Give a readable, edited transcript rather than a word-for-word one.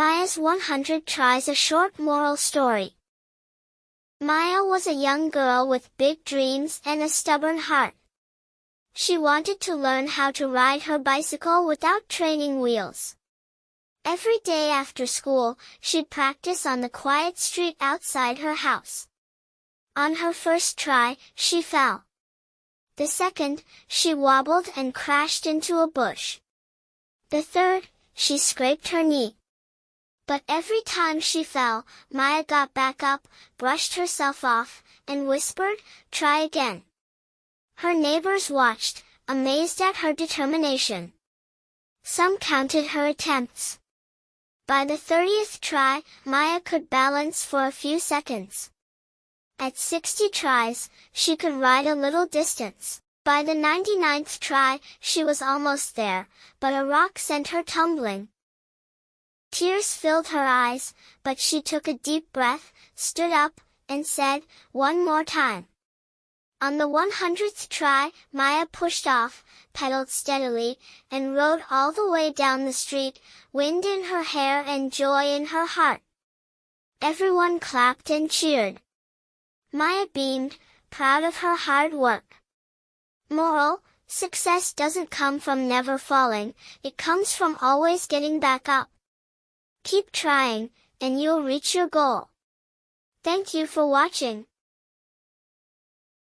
Maya's 100 Tries, a short moral story. Maya was a young girl with big dreams and a stubborn heart. She wanted to learn how to ride her bicycle without training wheels. Every day after school, she'd practice on the quiet street outside her house. On her first try, she fell. The second, she wobbled and crashed into a bush. The third, she scraped her knee. But every time she fell, Maya got back up, brushed herself off, and whispered, "Try again." Her neighbors watched, amazed at her determination. Some counted her attempts. By the 30th try, Maya could balance for a few seconds. At 60 tries, she could ride a little distance. By the 99th try, she was almost there, but a rock sent her tumbling. Tears filled her eyes, but she took a deep breath, stood up, and said, "One more time." On the 100th try, Maya pushed off, pedaled steadily, and rode all the way down the street, wind in her hair and joy in her heart. Everyone clapped and cheered. Maya beamed, proud of her hard work. Moral: success doesn't come from never falling, it comes from always getting back up. Keep trying, and you'll reach your goal. Thank you for watching.